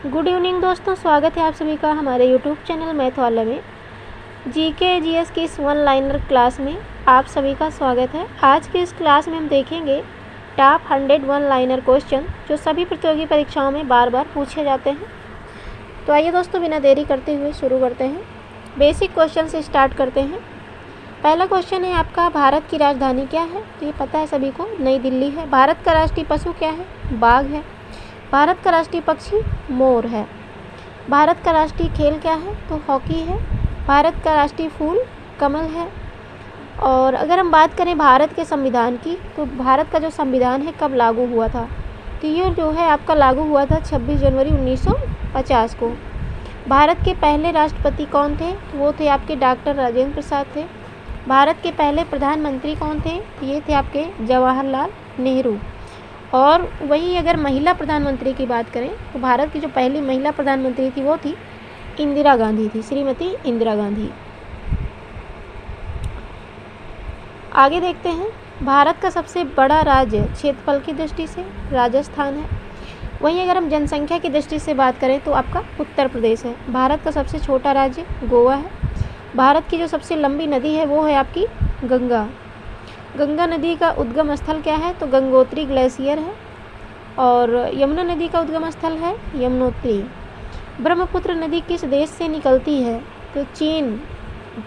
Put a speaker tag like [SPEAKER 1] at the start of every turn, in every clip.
[SPEAKER 1] Good evening दोस्तों, स्वागत है आप सभी का हमारे यूट्यूब चैनल मैथ वाला में। जीके जीएस की इस वन लाइनर क्लास में आप सभी का स्वागत है। आज के इस क्लास में हम देखेंगे टॉप 100 वन लाइनर क्वेश्चन जो सभी प्रतियोगी परीक्षाओं में बार बार पूछे जाते हैं। तो आइए दोस्तों, बिना देरी करते हुए शुरू करते हैं। बेसिक क्वेश्चन से स्टार्ट करते हैं। पहला क्वेश्चन है आपका, भारत की राजधानी क्या है? तो ये पता है सभी को, नई दिल्ली है। भारत का राष्ट्रीय पशु क्या है? बाघ है। भारत का राष्ट्रीय पक्षी मोर है। भारत का राष्ट्रीय खेल क्या है? तो हॉकी है। भारत का राष्ट्रीय फूल कमल है। और अगर हम बात करें भारत के संविधान की, तो भारत का जो संविधान है कब लागू हुआ था? तो ये जो है आपका लागू हुआ था 26 जनवरी 1950 को। भारत के पहले राष्ट्रपति कौन थे? तो वो थे आपके डॉक्टर राजेंद्र प्रसाद थे। भारत के पहले प्रधानमंत्री कौन थे? ये थे आपके जवाहरलाल नेहरू। और वहीं अगर महिला प्रधानमंत्री की बात करें तो भारत की जो पहली महिला प्रधानमंत्री थी वो थी इंदिरा गांधी थी, श्रीमती इंदिरा गांधी। आगे देखते हैं, भारत का सबसे बड़ा राज्य क्षेत्रफल की दृष्टि से राजस्थान है। वहीं अगर हम जनसंख्या की दृष्टि से बात करें तो आपका उत्तर प्रदेश है। भारत का सबसे छोटा राज्य गोवा है। भारत की जो सबसे लंबी नदी है वो है आपकी गंगा। गंगा नदी का उद्गम स्थल क्या है? तो गंगोत्री ग्लेशियर है। और यमुना नदी का उद्गम स्थल है यमुनोत्री। ब्रह्मपुत्र नदी किस देश से निकलती है? तो चीन,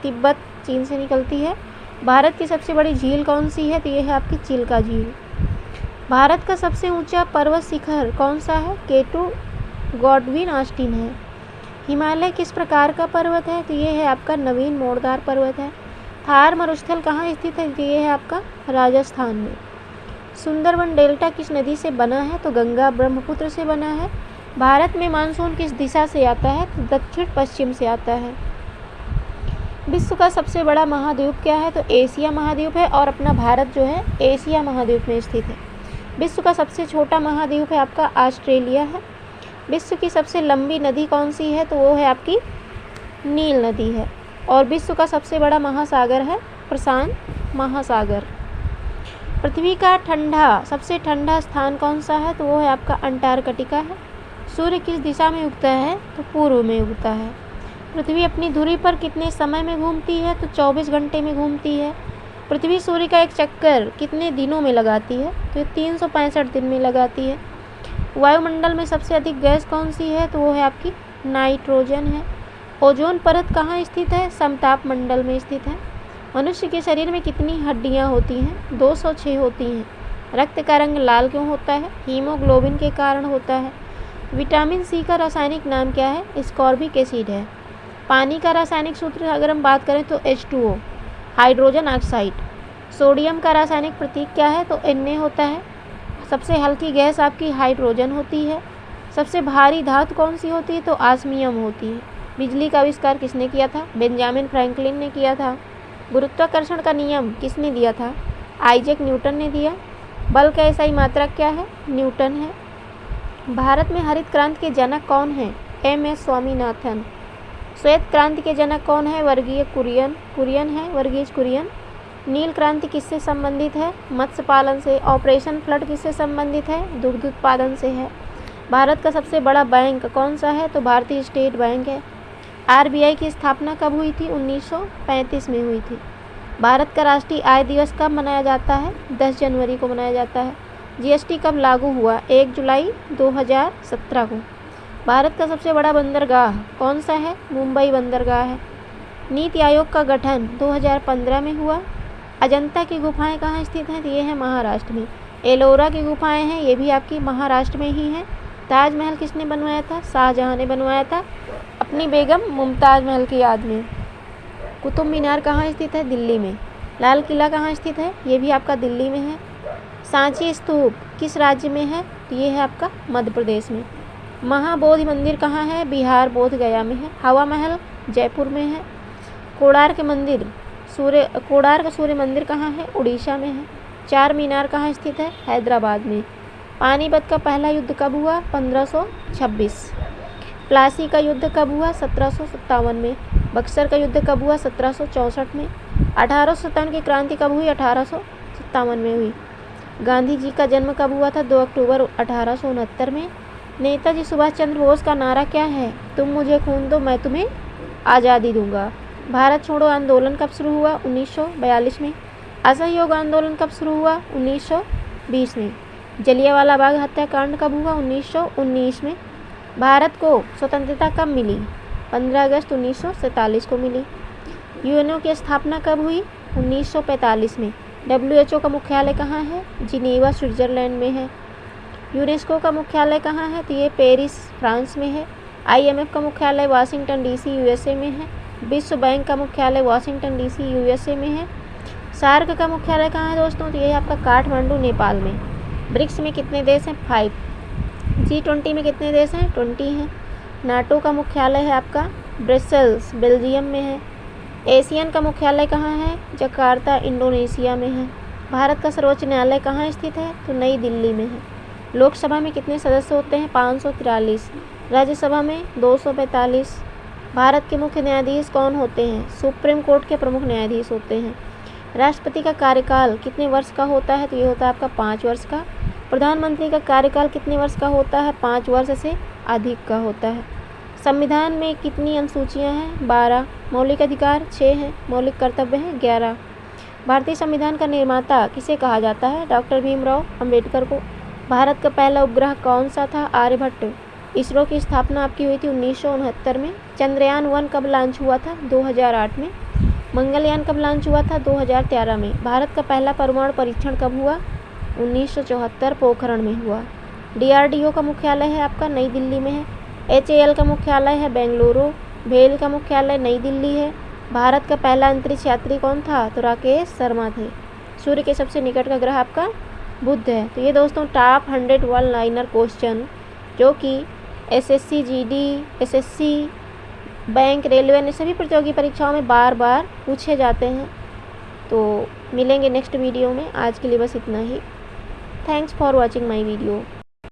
[SPEAKER 1] तिब्बत, चीन से निकलती है। भारत की सबसे बड़ी झील कौन सी है? तो ये है आपकी चिल्का झील। भारत का सबसे ऊंचा पर्वत शिखर कौन सा है? केटू गॉडविन ऑस्टिन है। हिमालय किस प्रकार का पर्वत है? तो ये है आपका नवीन मोड़दार पर्वत है। थार मरुस्थल कहाँ स्थित है? ये है आपका राजस्थान में। सुंदरबन डेल्टा किस नदी से बना है? तो गंगा ब्रह्मपुत्र से बना है। भारत में मानसून किस दिशा से आता है? तो दक्षिण पश्चिम से आता है। विश्व का सबसे बड़ा महाद्वीप क्या है? तो एशिया महाद्वीप है। और अपना भारत जो है एशिया महाद्वीप में स्थित है। विश्व का सबसे छोटा महाद्वीप है आपका ऑस्ट्रेलिया है। विश्व की सबसे लंबी नदी कौन सी है? तो वो है आपकी नील नदी है। और विश्व का सबसे बड़ा महासागर है प्रशांत महासागर। पृथ्वी का सबसे ठंडा स्थान कौन सा है? तो वो है आपका अंटार्कटिका है। सूर्य किस दिशा में उगता है? तो पूर्व में उगता है। पृथ्वी अपनी धुरी पर कितने समय में घूमती है? तो 24 घंटे में घूमती है। पृथ्वी सूर्य का एक चक्कर कितने दिनों में लगाती है? तो ये 365 दिन में लगाती है। वायुमंडल में सबसे अधिक गैस कौन सी है? तो वो है आपकी नाइट्रोजन है। ओजोन परत कहाँ स्थित है? समताप मंडल में स्थित है। मनुष्य के शरीर में कितनी हड्डियाँ होती हैं? 206 होती हैं। रक्त का रंग लाल क्यों होता है? हीमोग्लोबिन के कारण होता है। विटामिन सी का रासायनिक नाम क्या है? एस्कॉर्बिक एसिड है। पानी का रासायनिक सूत्र अगर हम बात करें तो H2O, हाइड्रोजन ऑक्साइड। सोडियम का रासायनिक प्रतीक क्या है? तो Na होता है। सबसे हल्की गैस आपकी हाइड्रोजन होती है। सबसे भारी धातु कौन सी होती है? तो ऑस्मियम होती है। बिजली का आविष्कार किसने किया था? बेंजामिन फ्रैंकलिन ने किया था। गुरुत्वाकर्षण का नियम किसने दिया था? आइजैक न्यूटन ने दिया। बल का एसआई मात्रक क्या है? न्यूटन है। भारत में हरित क्रांति के जनक कौन है? MS स्वामीनाथन। श्वेत क्रांति के जनक कौन है? कुरियन है, वर्गीज कुरियन। नील क्रांति किससे संबंधित है? मत्स्य पालन से। ऑपरेशन फ्लड किससे संबंधित है? दुग्ध उत्पादन से है। भारत का सबसे बड़ा बैंक कौन सा है? तो भारतीय स्टेट बैंक है। RBI की स्थापना कब हुई थी? 1935 में हुई थी। भारत का राष्ट्रीय आय दिवस कब मनाया जाता है? 10 जनवरी को मनाया जाता है। GST कब लागू हुआ? 1 जुलाई 2017 को। भारत का सबसे बड़ा बंदरगाह कौन सा है? मुंबई बंदरगाह है। नीति आयोग का गठन 2015 में हुआ। अजंता की गुफाएं कहाँ स्थित हैं? ये है महाराष्ट्र में। एलोरा की गुफाएं हैं, ये भी आपकी महाराष्ट्र में ही हैं। ताजमहल किसने बनवाया था? शाहजहां ने बनवाया था अपनी बेगम मुमताज़ महल की याद में। कुतुब मीनार कहाँ स्थित है? दिल्ली में। लाल किला कहाँ स्थित है? ये भी आपका दिल्ली में है। सांची स्तूप किस राज्य में है? तो ये है आपका मध्य प्रदेश में। महाबोधि मंदिर कहाँ है? बिहार, बोध गया में है। हवा महल जयपुर में है। कोणार्क सूर्य मंदिर कहाँ है? उड़ीसा में है। चार मीनार कहाँ स्थित है? हैदराबाद में। पानीपत का पहला युद्ध कब हुआ? 1526। प्लासी का युद्ध कब हुआ? 1757 में। बक्सर का युद्ध कब हुआ? 1764 में। 1857 की क्रांति कब हुई? 1857 में हुई। गांधी जी का जन्म कब हुआ था? 2 अक्टूबर 1869 में। नेताजी सुभाष चंद्र बोस का नारा क्या है? तुम मुझे खून दो, मैं तुम्हें आज़ादी दूंगा। भारत छोड़ो आंदोलन कब शुरू हुआ? 1942 में। असहयोग आंदोलन कब शुरू हुआ? 1920 में। जलियांवाला बाग हत्याकांड कब हुआ? 1919 में। भारत को स्वतंत्रता कब मिली? 15 अगस्त 1947 को मिली। यूएनओ की स्थापना कब हुई? 1945 में। WHO का मुख्यालय कहाँ है? जिनेवा, स्विट्जरलैंड में है। यूनेस्को का मुख्यालय कहाँ है? तो ये पेरिस, फ्रांस में है। IMF का मुख्यालय वाशिंगटन DC, USA में है। विश्व बैंक का मुख्यालय वाशिंगटन DC, USA में है। सार्क का मुख्यालय कहाँ है दोस्तों? तो ये आपका काठमांडू, नेपाल में। ब्रिक्स में कितने देश हैं? 5। G20 में कितने देश हैं? 20 हैं। नाटो का मुख्यालय है आपका ब्रसेल्स, बेल्जियम में है। एशियन का मुख्यालय कहाँ है? जकार्ता, इंडोनेशिया में है। भारत का सर्वोच्च न्यायालय कहाँ स्थित है? तो नई दिल्ली में है। लोकसभा में कितने सदस्य होते हैं? 543। राज्यसभा में 245। भारत के मुख्य न्यायाधीश कौन होते हैं? सुप्रीम कोर्ट के प्रमुख न्यायाधीश होते हैं। राष्ट्रपति का कार्यकाल कितने वर्ष का होता है? तो ये होता है आपका 5 वर्ष का। प्रधानमंत्री का कार्यकाल कितने वर्ष का होता है? 5 वर्ष से अधिक का होता है। संविधान में कितनी अनुसूचियाँ हैं? 12। मौलिक अधिकार 6 हैं। मौलिक कर्तव्य हैं 11। भारतीय संविधान का निर्माता किसे कहा जाता है? डॉक्टर भीमराव अम्बेडकर को। भारत का पहला उपग्रह कौन सा था? आर्यभट्ट। इसरो की स्थापना आपकी हुई थी 1969 में। चंद्रयान 1 कब लॉन्च हुआ था? 2008 में। मंगलयान कब लॉन्च हुआ था? 2013 में। भारत का पहला परमाणु परीक्षण कब हुआ? 1974 पोखरण में हुआ। DRDO का मुख्यालय है आपका नई दिल्ली में है। HAL का मुख्यालय है बेंगलुरु। भेल का मुख्यालय नई दिल्ली है। भारत का पहला अंतरिक्ष यात्री कौन था? तो राकेश शर्मा थे। सूर्य के सबसे निकट का ग्रह आपका बुध है। तो ये दोस्तों टॉप 100 वन लाइनर क्वेश्चन जो कि SSC, GD, SSC, bank, railway ने सभी प्रतियोगी परीक्षाओं में बार बार पूछे जाते हैं। तो मिलेंगे नेक्स्ट वीडियो में। आज के लिए बस इतना ही। Thanks for watching my video.